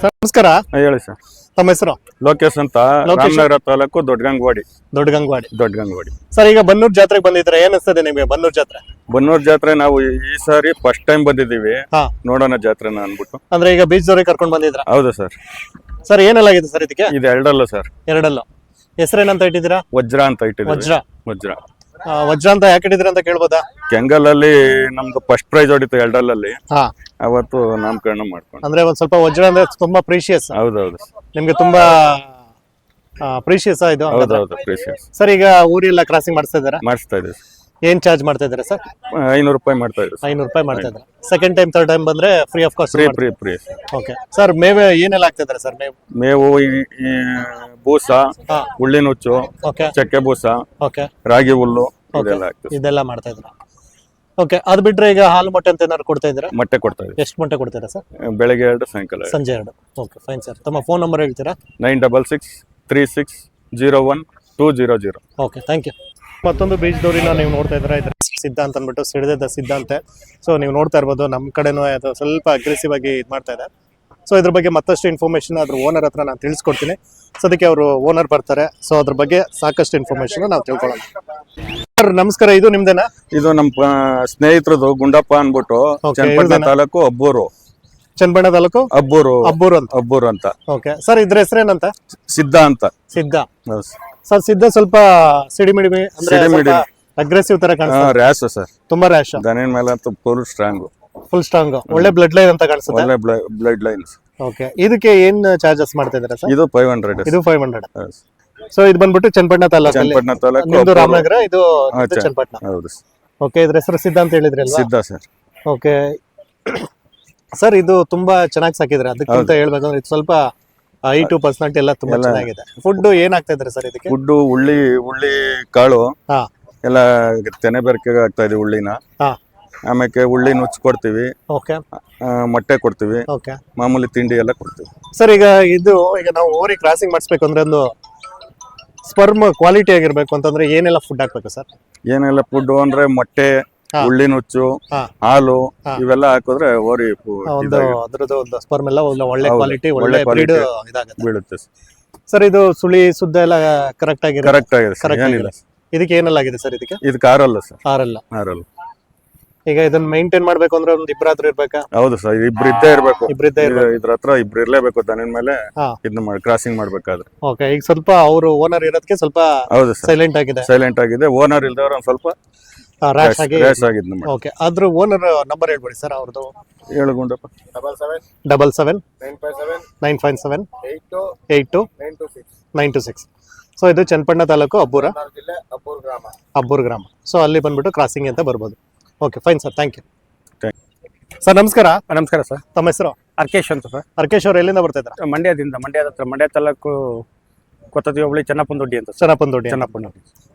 Sir ನಮಸ್ಕಾರ. ಹೇಳಿ sir. ತಮ್ಮ ಹೆಸರು? ಲೋಕೇಶ್ ಅಂತ, ರಾಮನಗರ ತಾಲೂಕು ದೊಡ್ಡಗಂಗವಾಡಿ. ಸರ್, ಈಗ ಬನ್ನೂರ್ ಜಾತ್ರೆಗೆ ಬಂದಿದ್ರೆ ಏನ್ ಅನ್ಸ್ತದೆ ನಿಮಗೆ? ಬನ್ನೂರ್ ಜಾತ್ರೆ ನಾವು ಈ ಸಾರಿ ಫಸ್ಟ್ ಟೈಮ್ ಬಂದಿದ್ದೀವಿ, ನೋಡೋಣ ಜಾತ್ರೆನ ಅನ್ಬಿಟ್ಟು. ಅಂದ್ರೆ ಈಗ ಬೀಚದವ್ರಿಗೆ ಕರ್ಕೊಂಡ್ ಬಂದಿದ್ರ? ಹೌದು ಸರ್. ಸರ್, ಏನೆಲ್ಲ ಆಗಿದೆ ಸರ್ ಇದಕ್ಕೆ? ಇದು ಎರಡಲ್ಲ ಸರ್. ಎರಡಲ್ಲ. ಹೆಸರೇನಂತ ಇಟ್ಟಿದ್ದೀರಾ? ವಜ್ರ ಅಂತ ಇಟ್ಟಿದ್ದೀವಿ. ವಜ್ರ ಅಂತ ಯಾಕೆ ಇಟ್ಟಿದ್ದೀರಾ ಅಂತ ಕೇಳ್ಬೋದಾ? ಕೆಂಗಲ್ ಅಲ್ಲಿ ನಮ್ದು ಫಸ್ಟ್ ಪ್ರೈಸ್ ಹೊಡಿತು ಎರಡಲ್ಲಲ್ಲಿ, ಅವತ್ತು ನಾಮಕರಣ ಮಾಡ್ಕೊಂಡು. ಅಂದ್ರೆ ಒಂದ್ ಸ್ವಲ್ಪ ವಜ್ರ ಅಂದ್ರೆ ತುಂಬಾ ಪ್ರೀಶಿಯಸ್. ಹೌದೌದು, ನಿಮ್ಗೆ ತುಂಬಾ ಪ್ರೀಶಿಯಸ್ ಇದು. ಹೌದೌದು, ಪ್ರೀಶಿಯಸ್. ಸರ್, ಈಗ ಊರೆಲ್ಲ ಕ್ರಾಸಿಂಗ್ ಮಾಡಿಸ್ತಾ ಇದಾರೆ? ಮಾಡಿಸ್ತಾ ಇದ್ದೀವಿ. ಏನ್ ಚಾರ್ಜ್ ಮಾಡ್ತಾ ಇದಾರೆ ಸರ್? 500 ರೂಪಾಯಿ ಮಾಡ್ತಾ ಇದ್ದೀವಿ. 500 ರೂಪಾಯಿ ಮಾಡ್ತಾ ಇದ್ದಾರೆ. ಸೆಕೆಂಡ್ ಟೈಮ್ ಥರ್ಡ್ ಟೈಮ್ ಬಂದ್ರೆ free of cost? Free. Okay sir, ಮೇವೆ ಏನೆಲ್ಲ ಆಗ್ತಾ ಇದಾರೆ ಸರ್? ಮೇವು ಬೂಸ, ಹುಳ್ಳಿನುಚ್ಚು, ಚಕ್ಕೆ ಬೂಸ, ರಾಗಿ ಹುಲ್ಲು ಇದೆಲ್ಲ ಮಾಡ್ತಾ ಇದ್ರ. ಓಕೆ, ಅದ್ ಬಿಟ್ರೆ ಈಗ ಹಾಲು ಮೊಟ್ಟೆ ಅಂತ ಏನಾದ್ರು ಕೊಡ್ತಾ ಇದ್ದೀರಾ? ಮೊಟ್ಟೆ ಕೊಡ್ತಾ ಇದ್ದೀವಿ. ಎಷ್ಟು ಮೊಟ್ಟೆ ಕೊಡ್ತೀರಾ ಸರ್? ಬೆಳಗ್ಗೆ 2, ಸಾಯಂಕಾಲ ಸಂಜೆ 2. Okay, fine sir. ತಮ್ಮ ಫೋನ್ ನಂಬರ್ ಹೇಳ್ತೀರಾ? 9663601200. Okay, thank you. ಮತ್ತೊಂದು ಬೀಚದವ್ರಿನ ನೀವು ನೋಡ್ತಾ ಇದ್ದೀರಾ. ಇದ್ರ ಸಿದ್ಧ ಅಂತ ಅಂದ್ಬಿಟ್ಟು ಸಿಡಿದ ಸಿದ್ಧಾಂತೆ. ಸೊ ನೀವು ನೋಡ್ತಾ ಇರ್ಬೋದು, ನಮ್ಮ ಕಡೆನೂ ಅದು ಸ್ವಲ್ಪ ಅಗ್ರೆಸಿವ್ ಆಗಿ ಇದು ಮಾಡ್ತಾ ಇದೆ. ಸೊ ಇದ್ರ ಬಗ್ಗೆ ಮತ್ತಷ್ಟು ಇನ್ಫಾರ್ಮೇಶನ್ ಅದ್ರ ಓನರ್ ಹತ್ರ ನಾನು ತಿಳಿಸ್ಕೊಡ್ತೀನಿ. ಸೊ ಅದಕ್ಕೆ ಅವರು ಓನರ್ ಬರ್ತಾರೆ. ಸೊ ಅದ್ರ ಬಗ್ಗೆ ಸಾಕಷ್ಟು ಇನ್ಫಾರ್ಮೇಶನ್ ನಾವು ತಿಳ್ಕೊಳ್ಳೋಣ. ಸರ್ ನಮಸ್ಕಾರ, ಇದು ನಿಮ್ದೇನಾ? ಇದು ನಮ್ಮ ಸ್ನೇಹಿತರದು, ಗುಂಡಪ್ಪ ಅನ್ಬಿಟ್ಟು, ಚನ್ನಪಟ್ಟಣ ತಾಲೂಕು ಅಬ್ಬೂರು. ಚನ್ನಪಟ್ಟಣ ತಾಲೂಕು ಅಬ್ಬೂರು ಅಂತ. ಓಕೆ ಸರ್, ಇದ್ರ ಹೆಸರೇನಂತ? ಸಿದ್ಧ ಅಂತ. ಸರ್, ಸಿದ್ಧ ಸ್ವಲ್ಪ ಸಿಡಿಮಿಡಿಮಿ ಅಂದ್ರೆ ಅಗ್ರೆಸಿವ್ ತರ ಕಾಣಿಸುತ್ತೆ. ರ್ಯಾಶ್ ಸರ್, ತುಂಬಾ ರ್ಯಾಶ್. ದನಿನ ಮೇಲೆ ಅಂತೂ ಫುಲ್ ಸ್ಟ್ರಾಂಗ್, ಒಳ್ಳೆ ಬ್ಲಡ್ ಲೈನ್ ಅಂತ ಕಾಣಿಸುತ್ತೆ. ಒಳ್ಳೆ ಬ್ಲಡ್ ಲೈನ್ಸ್. ಓಕೆ, ಇದಕ್ಕೆ ಏನ್ ಚಾರ್ಜಸ್ ಮಾಡ್ತಾ ಇದ್ದೀರಾ ಸರ್? ಇದು 500. ಇದು 500. ಸೊ ಇದು ಬಂದ್ಬಿಟ್ಟು ಚನ್ನಪಟ್ಟಣ ತಾಲೂಕು, ನಿಮ್ದು ರಾಮನಗರ, ಇದು ಚನ್ನಪಟ್ಟಣ. ಹೌದು. ಓಕೆ, ಇದ್ರ ಹೆಸರು ಸಿದ್ಧ ಅಂತ ಹೇಳಿದ್ರಿ ಅಲ್ವಾ? ಸಿದ್ಧ ಸರ್. ಓಕೆ ಸರ್, ಇದು ತುಂಬಾ ಚೆನ್ನಾಗಿ ಸಾಕಿದ್ರೆ. ಅದಕ್ಕಿಂತ ಹೇಳ್ಬೇಕಂದ್ರೆ ಇದು ಸ್ವಲ್ಪ ಹೈಟು ಪರ್ಸನಾಲಿಟಿ ಎಲ್ಲ ತುಂಬಾ ಚೆನ್ನಾಗಿದೆ. ಫುಡ್ ಏನ್ ಆಗ್ತಾ ಇದ್ರೆ ಸರ್ ಇದಕ್ಕೆ? ಫುಡ್ ಉಳ್ಳಿ ಕಾಳು ಎಲ್ಲ ತೆನೆ ಬೆರಕೆ ಆಗ್ತಾ ಇದೆ ಉಳ್ಳಿನ. ಆಮೇಲೆ ಉಳ್ಳಿ ನುಚ್ಚು ಕೊಡ್ತೀವಿ, ಮೊಟ್ಟೆ ಕೊಡ್ತೀವಿ, ಮಾಮೂಲಿ ತಿಂಡಿ ಎಲ್ಲ ಕೊಡ್ತೀವಿ. ಸರ್, ಈಗ ನಾವು ಓರಿ ಕ್ರಾಸಿಂಗ್ ಮಾಡಿಸ್ಬೇಕು ಅಂದ್ರೆ ಒಂದು ಸ್ಪರ್ಮ್ ಕ್ವಾಲಿಟಿ ಆಗಿರ್ಬೇಕು ಅಂತಂದ್ರೆ ಏನೆಲ್ಲ ಫುಡ್ ಹಾಕ್ಬೇಕು ಸರ್? ಏನೆಲ್ಲ ಫುಡ್ ಅಂದ್ರೆ ಮೊಟ್ಟೆ, ಉಳ್ಳಿ ನುಚ್ಚು, ಹಾಲು ಇವೆಲ್ಲ ಹಾಕಿದ್ರೆ ಓರಿ ಅದ್ರದ್ದು ಒಂದು ಸ್ಪರ್ಮ್ ಎಲ್ಲ ಒಳ್ಳೆ ಕ್ವಾಲಿಟಿ, ಒಳ್ಳೆ ಬ್ರೀಡ್ ಬೀಳುತ್ತೆ ಸರ್. ಇದು ಸುಳಿ ಸುದ್ದ ಎಲ್ಲ ಕರೆಕ್ಟ್ ಆಗಿದೆ? ಕರೆಕ್ಟ್ ಆಗಿದೆ. ಇದಕ್ಕೆ ಏನೆಲ್ಲ ಆಗಿದೆ ಸರ್? ಇದಕ್ಕೆ ಆರಲ್ಲ ಸರ್. ಆರಲ್ಲ. ಈಗ ಇದನ್ನ ಮೇಂಟೈನ್ ಮಾಡ್ಬೇಕು ಅಂದ್ರೆ ಒಂದು ಇಬ್ಬರಾದ್ರೂ ಇರ್ಬೇಕಾ? ಹೌದು ಸರ್, ಇಬ್ರು ಇದ್ದೇ ಇರ್ಬೇಕು. ಇದ್ರ ಹತ್ರ ಇಬ್ರು ಇರ್ಲೇಬೇಕು. ದನಿನ ಮೇಲೆ ಇದನ್ನ ಕ್ರಾಸಿಂಗ್ ಮಾಡ್ಬೇಕಾದ್ರೆ. ಓಕೆ, ಈಗ ಸ್ವಲ್ಪ ಅವರು ಓನರ್ ಇರೋದಕ್ಕೆ ಸ್ವಲ್ಪ ಸೈಲೆಂಟ್ ಆಗಿದೆ. ಓನರ್ ಇಲ್ದವ್ರು ಒಂದ್ ಸ್ವಲ್ಪ ರ್ಯಾಶ್ ಆಗಿದೆ. ಓಕೆ, ಅದ್ರ ಓನರ್ ನಂಬರ್ ಹೇಳ್ಬಿಡಿ ಸರ್ ಅವ್ರದ್ದು. ಹೇಳು ಗುಂಡಪ್ಪ. 77-957-82-926. ಸೊ ಇದು ಚನ್ನಪಟ್ಟಣ ತಾಲೂಕು ಅಬ್ಬೂರು ಗ್ರಾಮ. ಸೊ ಅಲ್ಲಿ ಬಂದ್ಬಿಟ್ಟು ಕ್ರಾಸಿಂಗ್ ಅಂತ ಬರ್ಬೋದು. Okay, fine sir, thank you. Sir ನಮಸ್ಕಾರ. ನಮಸ್ಕಾರ ಸರ್. ತಮ್ಮ ಹೆಸರು? ಅರ್ಕೇಶ್ ಅಂತ ಸರ್. ಅರ್ಕೇಶ್ ಅವ್ರು ಎಲ್ಲಿಂದ ಬರ್ತಾ ಇದ್ದಾರೆ? ಮಂಡ್ಯದ ಹತ್ರ, ಮಂಡ್ಯ ತಾಲೂಕು ಕೊತ್ತತಿ ಹೋಬಳಿ ಚನ್ನಪ್ಪನದೊಡ್ಡಿ ಅಂತ. ಚನ್ನಪ್ಪನದೊಡ್ಡಿ.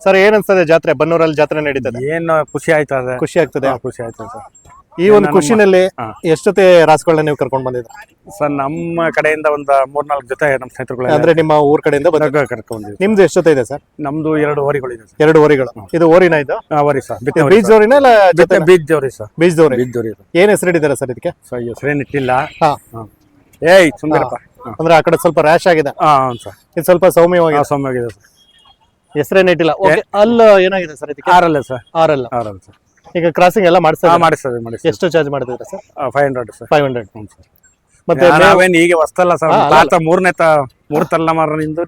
ಸರ್, ಏನ್ ಅನ್ಸ್ತದೆ ಜಾತ್ರೆ? ಬನ್ನೂರಲ್ಲಿ ಜಾತ್ರೆ ನಡೀತದೆ, ಏನು ಖುಷಿ ಆಗ್ತದೆ ಸರ್. ಈ ಒಂದು ಖುಷಿನಲ್ಲಿ ಎಷ್ಟೊತ್ತೆ ರಾಸುಗಳನ್ನ ನೀವು ಕರ್ಕೊಂಡ್ ಬಂದಿದ್ರ ಸರ್? ನಮ್ಮ ಕಡೆಯಿಂದ ಒಂದು 3-4 ಜೊತೆ ನಮ್ಮ ಸ್ನೇಹಿತರುಗಳು, ಅಂದ್ರೆ ನಿಮ್ಮ ಊರ್ ಕಡೆಯಿಂದ ಕರ್ಕೊಂಡು. ನಿಮ್ದು ಎಷ್ಟೊತ್ತೆ ಇದೆ ಸರ್? ನಮ್ದು 2 ಓರಿಗಳು ಇದೆ. 2 ಓರಿಗಳು. ಇದು ಓರಿನ? ಇದು ಓರಿ ಸರ್. ಬೀಜ್ ಓರಿನ? ಬೀಜ್ ಜೋರಿ ಸರ್. ಬೀಜ್ ದೋರಿ. ಏನ್ ಹೆಸರಿಟ್ಟಿದ್ದಾರೆ ಸರ್ ಇದಕ್ಕೆ? ಹೆಸರೇನ್ ಇಟ್ಟಿಲ್ಲ. ಸುಂದರಪ್ಪ. ಅಂದ್ರೆ ಆ ಕಡೆ ಸ್ವಲ್ಪ ರ್ಯಾಶ್ ಆಗಿದೆ. ಇದು ಸ್ವಲ್ಪ ಸೌಮ್ಯವಾಗಿದೆ ಸರ್. ಹೆಸರೇನ್ ಇಟ್ಟಿಲ್ಲ. ಅಲ್ಲ ಏನಾಗಿದೆ ಸರ್ ಇದಕ್ಕೆ? ಆರಲ್ಲ ಸರ್. ಆರಲ್ಲ ಸರ್. ಈಗ ಕ್ರಾಸಿಂಗ್ ಎಲ್ಲ ಮಾಡಿಸ್ತೇವೆ. ಎಷ್ಟು ಚಾರ್ಜ್ ಮಾಡಿದ್ರೆ ಸರ್? 500 ಸರ್. 500. ಮತ್ತೆ ನಾವೇನು ಈಗ ಹೊಸ್ತಲ್ಲ ಸರ್, ತಾತ ಮೂರು ತಲೆಮಾರಿನಿಂದ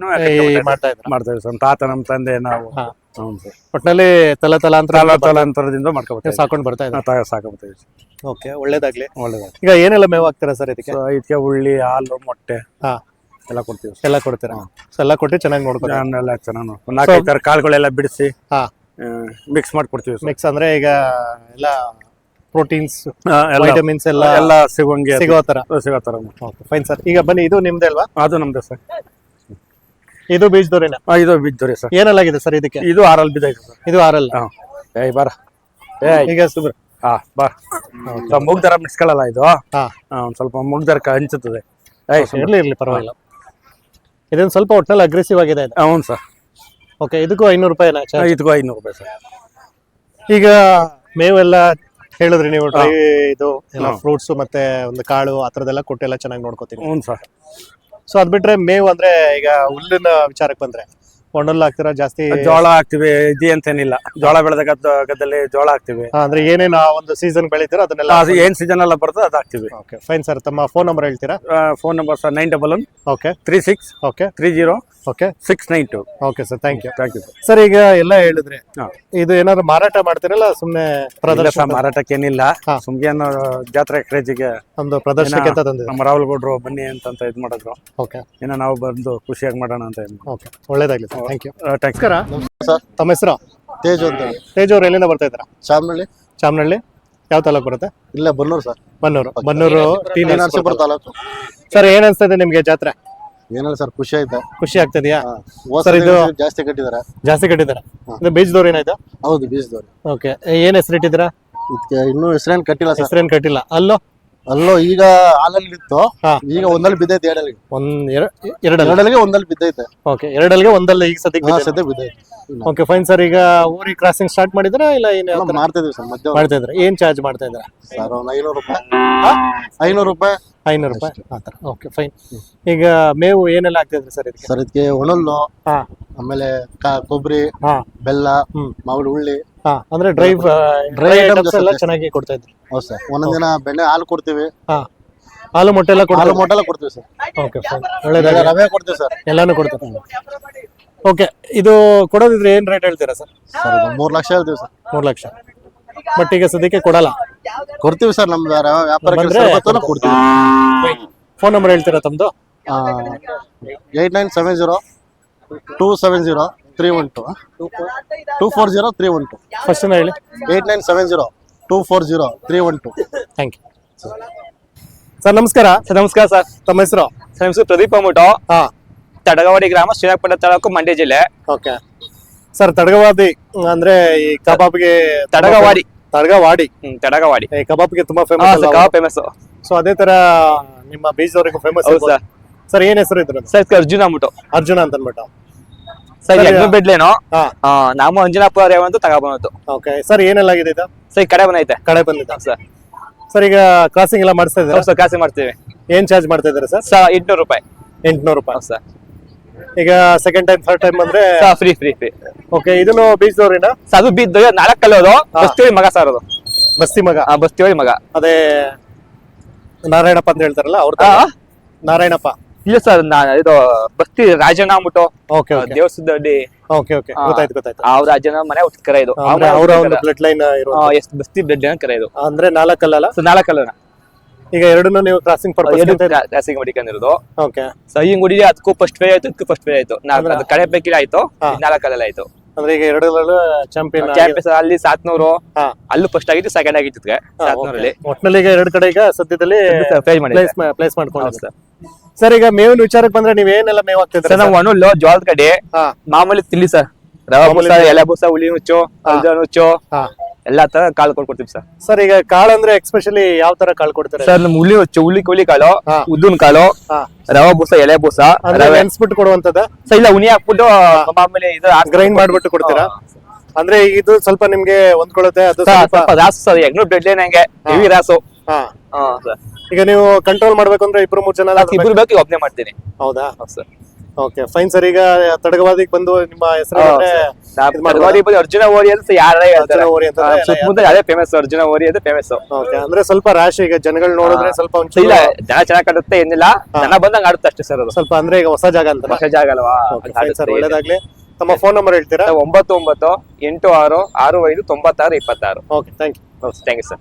ಮಾಡ್ತಾ ಇದ್ದೀವಿ ಸರ್. ತಾತ ನಮ್ಮ ತಂದೆ ನಾವು ಒಟ್ಟಿನಲ್ಲಿ ತಲಾಂತರದಿಂದ ಮಾಡ್ಕೊಬೇಕು, ಸಾಕೊಂಡು ಬರ್ತಾ ಇದ್ದೀವಿ. ಸಾಕೊಂಡ್ಬರ್ತೀವಿ. ಓಕೆ, ಒಳ್ಳೇದಾಗ್ಲಿ. ಈಗ ಏನೆಲ್ಲ ಮೇವು ಹಾಕ್ತೀರಾ ಸರ್ ಇದಕ್ಕೆ? ಇದಕ್ಕೆ ಉಳ್ಳಿ, ಹಾಲು, ಮೊಟ್ಟೆ ಎಲ್ಲ ಕೊಡ್ತೀವಿ. ಎಲ್ಲ ಕೊಡ್ತೀರಾ? ಎಲ್ಲ ಕೊಟ್ಟು ಚೆನ್ನಾಗಿ ನೋಡ್ಕೊಂಡು ಎಲ್ಲ ಚೆನ್ನಾಗಿ 4-5 ತರ ಕಾಳುಗಳೆಲ್ಲ ಬಿಡಿಸಿ ಮಿಕ್ಸ್ ಮಾಡ್ಕೊಡ್ತೀವಿ. ಮಿಕ್ಸ್ ಅಂದ್ರೆ ಈಗ ಎಲ್ಲ ಪ್ರೋಟೀನ್ಸ್, ವಿಟಮಿನ್ಸ್ ಎಲ್ಲ ಸಿಗೋ ತರ. Fine sir. ಈಗ ಬನ್ನಿ, ಇದು ನಿಮ್ದೇ ಅಲ್ವಾ? ಅದು ನಮ್ದೇ ಸರ್. ಇದು ಬೀಜ್ ದೋರಿನ? ಇದು ಬೀಜ್ ದೋರಿ ಸರ್. ಏನೆಲ್ಲಾಗಿದೆ ಸರ್ ಇದಕ್ಕೆ? ಇದು ಆರಲ್ ಬಿದ್ದೈತೆ ಸರ್. ಇದು ಆರಲ್. ಬರ ಈಗ ಸುಬ್ರ ಮುಗ್ದರ ಮಿಕ್ಸ್ಕೊಳ್ಳಲ್ಲ ಇದು. ಒಂದ್ ಸ್ವಲ್ಪ ಮುಗ್ದರ ಹಂಚುತ್ತದೆ. ಇರ್ಲಿ ಪರವಾಗಿಲ್ಲ. ಇದೊಂದು ಸ್ವಲ್ಪ ಒಟ್ಟಿನಲ್ಲಿ ಅಗ್ರೆಸಿವ್ ಆಗಿದೆ. ಹೌದು ಸರ್. ಓಕೆ, ಇದಕ್ಕೂ 500 ರೂಪಾಯಿ? ಇದಕ್ಕೂ 500 ರೂಪಾಯಿ ಸರ್. ಈಗ ಮೇವೆಲ್ಲ ಹೇಳಿದ್ರಿ ನೀವು ಡ್ರೈ ಇದು ಎಲ್ಲ ಫ್ರೂಟ್ಸ್ ಮತ್ತೆ ಒಂದು ಕಾಳು ಆ ಥರದ್ದೆಲ್ಲ ಕೊಟ್ಟು ಎಲ್ಲ ಚೆನ್ನಾಗಿ ನೋಡ್ಕೋತೀವಿ. ಹ್ಞೂ ಸರ್. ಸೊ ಅದ್ ಬಿಟ್ರೆ ಮೇವು ಅಂದ್ರೆ ಈಗ ಹುಲ್ಲಿನ ವಿಚಾರಕ್ಕೆ ಬಂದ್ರೆ ಒಣಲ್ ಹಾಕ್ತೀರಾ ಜಾಸ್ತಿ? ಜೋಳ ಹಾಕ್ತಿವಿ, ಇದು ಅಂತೇನಿಲ್ಲ. ಜೋಳ ಬೆಳೆದ ಗದ್ದಲ್ಲಿ ಜೋಳ ಹಾಕ್ತಿವಿ. ಅಂದ್ರೆ ಏನೇನು ಆ ಒಂದು ಸೀಸನ್ ಬೆಳಿತೀರಾ ಅದನ್ನೆಲ್ಲ ಏನ್ ಸೀಸನ್ ಎಲ್ಲ ಬರ್ತದೆ ಅದು ಹಾಕ್ತಿವಿ. Okay fine sir. ತಮ್ಮ ಫೋನ್ ನಂಬರ್ ಹೇಳ್ತೀರಾ? Phone number sir 911 okay 36 okay 30 okay 692. Okay sir, thank you. Thank you sir. Sir ಈಗ ಎಲ್ಲ ಹೇಳಿದ್ರಿ, ಇದು ಏನಾದ್ರು ಮಾರಾಟ ಮಾಡ್ತೀರಲ್ಲ ಸುಮ್ನೆ ಪ್ರದರ್ಶನ? ಮಾರಾಟಕ್ಕೆ ಏನಿಲ್ಲ, ಸುಮ್ಗೆ ಜಾತ್ರೆ ಕ್ರೇಜಿಗೆ ಒಂದು ಪ್ರದರ್ಶನಕ್ಕೆ ಅಂತ ತಂದಿದೆ. ನಮ್ಮ ರಾಹುಲ್ ಗೌಡ್ರು ಬನ್ನಿ ಅಂತ ಇದ್ ಮಾಡಿದ್ರು. ಓಕೆ, ಏನೋ ನಾವು ಬಂದು ಖುಷಿಯಾಗಿ ಮಾಡೋಣ ಅಂತ. ಓಕೆ, ಒಳ್ಳೇದಾಗ್ಲಿ sir, thank you. Thanks. Sir ತಮ್ಮ ಹೆಸರು? ತೇಜು ಅಂತ. ತೇಜ್ ಅವ್ರು ಎಲ್ಲಿಂದ ಬರ್ತಾ ಇದ್ದೀರಾ? ಚಾಮನಹಳ್ಳಿ. ಚಾಮನಹಳ್ಳಿ ಯಾವ ತಾಲೂಕು ಬರುತ್ತೆ? ಇಲ್ಲ, Bannur sir. Bannur T Narasipura taluk. Sir ಏನ್ ಅನ್ಸ್ತಾ ಇದೆ ನಿಮ್ಗೆ ಜಾತ್ರೆ? ಏನಿಲ್ಲ ಸರ್, ಖುಷಿ ಆಯ್ತಾ? ಖುಷಿ ಆಗ್ತದೆಯಾ? ಸರ್ ಇದು ಜಾಸ್ತಿ ಕಟ್ಟಿದಾರೆ. ಜಾಸ್ತಿ ಕಟ್ಟಿದಾರೆ. ಇದು ಬೀಜದವ್ರು ಏನಾಯ್ತು? ಹೌದು, ಬೀಜದವ್ರು. ಓಕೆ, ಏನ್ ಹೆಸರು ಇಟ್ಟಿದ್ದೀರಾ? ಇದಕ್ಕೆ ಇನ್ನೂ ಹೆಸರೇನ್ ಕಟ್ಟಿಲ್ಲ ಸರ್. ಹೆಸರೇನ್ ಕಟ್ಟಿಲ್ಲ. ಅಲ್ಲೋ ಈಗ ಹಾಲಲ್ಲಿ ಇತ್ತು, ಈಗ ಒಂದಲ್ಲಿ ಬಿದ್ದೈತೆ. ಎರಡಲ್ಲಿಗೆ ಒಂದಲ್ಲಿ ಬಿದ್ದೈತೆ. ಓಕೆ, ಎರಡಲ್ಲಿಗೆ ಒಂದಲ್ಲ ಈಗ ಸದ್ಯಕ್ಕೆ ಬಿದ್ದೈತೆ. Okay fine sir. ಈಗ ಊರಿಗೆ ಕ್ರಾಸಿಂಗ್ ಸ್ಟಾರ್ಟ್ ಮಾಡಿದ್ರಾ ಇಲ್ಲ ಮಾಡ್ತಾ ಇದೀವಿ ಸರ್. ಮಧ್ಯ ಮಾಡ್ತಾ ಇದ್ರೆ ಏನ್ ಚಾರ್ಜ್ ಮಾಡ್ತಾ ಇದ್ರ ಸರ್? ಒಂದು 500 ರೂಪಾಯಿ. 500 ರೂಪಾಯಿ. 500 ರೂಪಾಯಿ ಆತರ. Okay fine. ಈಗ ಮೇವು ಏನೆಲ್ಲ ಆಗ್ತಿದ್ರಿ ಸರ್ ಇದಕ್ಕೆ? ಸರ್ ಇದಕ್ಕೆ ಒಣಲ್ಲು, ಆಮೇಲೆ ಕೊಬ್ಬರಿ, ಬೆಲ್ಲ, ಮಾವಿನ ಹುಳ್ಳಿ, ಅಂದ್ರೆ ಡ್ರೈ ಐಟಮ್ಸ್ ಎಲ್ಲ ಚೆನ್ನಾಗಿ ಕೊಡ್ತಾ ಇದ್ರಿ? ಹೌದು ಸರ್. ಒಂದೊಂದಿನ ಬೆಣ್ಣೆ ಹಾಲು ಕೊಡ್ತೀವಿ, ಹಾಲು ಮೊಟ್ಟೆ ಎಲ್ಲ ಕೊಡ್ತೀವಿ ಸರ್. ಓಕೆ ಫೈನ್, ಒಳ್ಳೇದಾಗ ರವೆ ಕೊಡ್ತೀವಿ ಸರ್. ಎಲ್ಲಾನು ಕೊಡ್ತೀವಿ. ಓಕೆ, ಇದು ಕೊಡೋದಿದ್ರೆ ಏನ್ ರೇಟ್ ಹೇಳ್ತೀರಾ ಸರ್? ಸರ್ 3 ಲಕ್ಷ ಹೇಳ್ತೀವಿ ಸರ್. 3 ಲಕ್ಷ. ಬಟ್ ಈಗ ಸದ್ಯಕ್ಕೆ ಕೊಡಲ್ಲ. ಕೊಡ್ತೀವಿ ಸರ್, ನಮ್ದು ವ್ಯಾಪಾರಕ್ಕೆ ಕೊಡ್ತೀವಿ. ಫೋನ್ ನಂಬರ್ ಹೇಳ್ತೀರಾ ತಮ್ದು? 8970 270 312 240 312. ಫಸ್ಟ್ ಹೇಳಿ. 8970 240 312. Thank you sir. ನಮಸ್ಕಾರ. ನಮಸ್ಕಾರ ಸರ್. ತಮ್ಮ ಹೆಸರು? ನನ್ನ ಹೆಸರು ಪ್ರದೀಪ್ ಅಂದ್ಬಿಟ್ಟು, ತಡಗವಾಡಿ ಗ್ರಾಮ, ಶ್ರೀರಂಗಪಟ್ಟಣ ತಾಲೂಕು, ಮಂಡ್ಯ ಜಿಲ್ಲೆ. Okay sir. ತಡಗವಾಡಿ ಅಂದ್ರೆ ಈ ಕಬಾಬ್ಗೆ ತಡಗವಾಡಿ ತಡಗವಾಡಿ ಕಬಾಬ್ಗೆ ತುಂಬಾ ಫೇಮಸ್. ಕಬಾಬ್ ಫೇಮಸ್. ಸೊ ಅದೇ ತರ ನಿಮ್ಮ ಬೀಜದವರೆಗೂ ಫೇಮಸ್. ಹೌದು ಸರ್. ಸರ್ ಏನ್ ಹೆಸರು ಇದ್ರು? ಸರ್ ಅರ್ಜುನ ಅಂದ್ಬಿಟ್ಟು. ಅರ್ಜುನ ಅಂತ ಅಂದ್ಬಿಟ್ಟು ಸರ್ ಎಗ್ನು ಬಿಡ್ಲೇನೋ. ನಾವು ಅಂಜನಾಪುರ ರೇವಂತ ತಗೊಬಂತು. ಓಕೆ ಸರ್, ಏನೆಲ್ಲ ಆಗಿದೆ ಇದು? ಸರ್ ಕಡೆ ಬಂದೈತೆ. ಕಡೆ ಬಂದಿದ್ದ ಸರ್. ಸರ್ ಈಗ ಕ್ರಾಸಿಂಗ್ ಎಲ್ಲ ಮಾಡಿಸ್ತಾ ಇದ್ದಾರೆ ಸರ್? ಕಾಸಿ ಮಾಡ್ತೀವಿ. ಏನ್ ಚಾರ್ಜ್ ಮಾಡ್ತಾ ಇದ್ದಾರೆ ಸರ್? 800 ರೂಪಾಯಿ. 800 ರೂಪಾಯಿ ಸರ್. ಈಗ ಸೆಕೆಂಡ್ ಟೈಮ್ ಥರ್ಡ್ ಟೈಮ್ ಅಂದ್ರೆ ಫ್ರೀ. ಓಕೆ, ಇದನ್ನು ಬೀಜದವ್ರಿನ? ಅದು ಬಿದ್ದು 4 ಕಲ್ಲೋದು. ಬಸ್ತಿವಳಿ ಮಗ ಸರ್ ಅದು. ಬಸ್ತಿ ಮಗ? ಬಸ್ತಿವಳಿ ಮಗ. ಅದೇ ನಾರಾಯಣಪ್ಪ ಅಂತ ಹೇಳ್ತಾರಲ್ಲ ಅವ್ರ? ನಾರಾಯಣಪ್ಪ ಇಲ್ಲ ಸರ್, ಇದು ಬಸ್ತಿ ರಾಜಣ್ಣ ಅಂದ್ಬಿಟ್ಟು. ಓಕೆ, ದೇವಸ್ಥಾನದಲ್ಲಿ. ಓಕೆ, ಗೊತ್ತಾಯ್ತು. ಅವ್ರ ರಾಜನ ಮನೆ ಹುಟ್ಟಿದ ಕರೆ ಇದು. ಅವರ ಒಂದು ಬ್ಲಡ್ ಲೈನ್ ಎಷ್ಟು ಬಸ್ತಿ ಬ್ಲಡ್ ಲೈನ್ ಕರೆ ಇದು. ಅಂದ್ರೆ 4 ಕಲ್ಲಲ್ಲ? 4 ಕಲ್ಲನ. ಈಗ ಎರಡನ್ನೂ ನೀವು ಕ್ರಾಸಿಂಗ್ ಕ್ರಾಸಿಂಗ್ ಮಾಡಿಕೊಂಡಿರೋದು. ಓಕೆ. ಹಿಂಗ್ ಹೊಡಿಲಿ, ಅದಕ್ಕೂ ಫಸ್ಟ್ ಫೇರ್ ಆಯ್ತು, ಇದಕ್ಕೂ ಫಸ್ಟ್ ಫೇರ್ ಆಯ್ತು. ಅದು ಕಡೆ ಬೇಕಿಲ್ಲ ಆಯ್ತು. 4 ಕಲ್ಲಲ್ಲಿ ಆಯ್ತು. ಅಂದ್ರೆ ಈಗ ಎರಡರಲ್ಲೂ ಚಾಂಪಿಯನ್ ಅಲ್ಲಿ 700 ಅಲ್ಲೂ ಫಸ್ಟ್ ಆಗಿತ್ತು, ಸೆಕೆಂಡ್ ಆಗಿತ್ತು 700 ಒಟ್ನಲ್ಲಿ. ಈಗ 2 ಕಡೆ ಈಗ ಸದ್ಯದಲ್ಲಿ ಪ್ಲೇಸ್ ಮಾಡ್ಕೊಂಡು ಸರ್. ಸರ್ ಈಗ ಮೇವಿನ ವಿಚಾರಕ್ಕೆ ಬಂದ್ರೆ ನೀವ್ ಏನೆಲ್ಲ ಮೇವ್ ಹಾಕ್ತಿದ್ರೆ? ನಾವು ಒಣಲ್ಲು, ಜೋಳದ ಕಡೆ ಮಾಮೂಲಿ ತಿಳಿ ಸರ್. ರವೆ ಬೂಸ, ಎಲೆ ಬೂಸ, ಹುಳಿ ನುಚ್ಚು, ನುಚ್ಚು ಎಲ್ಲಾ ತರ ಕಾಳು ಕೊಡ್ತೀವಿ ಸರ್. ಸರ್ ಈಗ ಕಾಳು ಅಂದ್ರೆ ಎಕ್ಸ್ಪೆಷಲಿ ಯಾವ ತರ ಕಾಳು ಕೊಡ್ತಾರೆ ಸರ್? ನಮ್ ಹುಳಿ ನುಚ್ಚು, ಹುಳಿ ಕಾಳು, ಉದ್ದಿನ ಕಾಳು, ರವೆ ಬೂಸ, ಎಲೆ ಬೂಸ, ನೆನ್ಸ್ಬಿಟ್ಟು ಕೊಡುವಂತದ? ಸರ್ ಇಲ್ಲ, ಉನಿ ಹಾಕ್ಬಿಟ್ಟು ಮಾಮೂಲಿ ಇದು ಗ್ರೈಂಡ್ ಮಾಡ್ಬಿಟ್ಟು ಕೊಡ್ತೀರಾ? ಅಂದ್ರೆ ಇದು ಸ್ವಲ್ಪ ನಿಮ್ಗೆ ಹೊಂದ್ಕೊಳ್ಳುತ್ತೆ ಅದು? ರಾಸು ಸರ್, ಎಗ್ನು ಬ್ಲಡ್ ಲೈನ್ ಹಂಗೆ ಹೆವಿ ರಾಸು. ಈಗ ನೀವು ಕಂಟ್ರೋಲ್ ಮಾಡ್ಬೇಕು ಅಂದ್ರೆ 2-3 ಜನ ಇಬ್ರು ಬೇಕು, ಒಬ್ನೇ ಮಾಡ್ತೀನಿ. ಹೌದಾ ಸರ್? Okay fine sir. ಈಗ ತಡಗವಾದಿಗೆ ಬಂದು ನಿಮ್ಮ ಹೆಸರು ಅರ್ಜುನ ಓರಿ ಅಂತ ಯಾರೇ ಹೇಳ್ತಾರೆ. ಸುತ್ತಮುತ್ತ ಅದೇ ಫೇಮಸ್, ಅರ್ಜುನ ಓರಿ ಅದು ಫೇಮಸ್. ಓಕೆ, ಅಂದ್ರೆ ಸ್ವಲ್ಪ ರ್ಯಾಶ್ ಈಗ ಜನಗಳು ನೋಡಿದ್ರೆ ಸ್ವಲ್ಪ ಇಲ್ಲ, ಜನ ಚೆನ್ನಾಗಿ ಕಾಡುತ್ತೆ, ಏನಿಲ್ಲ, ಜನ ಬಂದಂಗ ಆಡುತ್ತೆ ಅಷ್ಟೇ ಸರ್. ಅದು ಸ್ವಲ್ಪ ಅಂದ್ರೆ ಈಗ ಹೊಸ ಜಾಗ ಅಂತ. ಹೊಸ ಜಾಗ ಅಲ್ವಾ? ಸರ್ ಒಳ್ಳೇದಾಗ್ಲಿ. ತಮ್ಮ ಫೋನ್ ನಂಬರ್ ಹೇಳ್ತೀರಾ? 99 86 65 96 26. Okay, thank you. Thank you sir.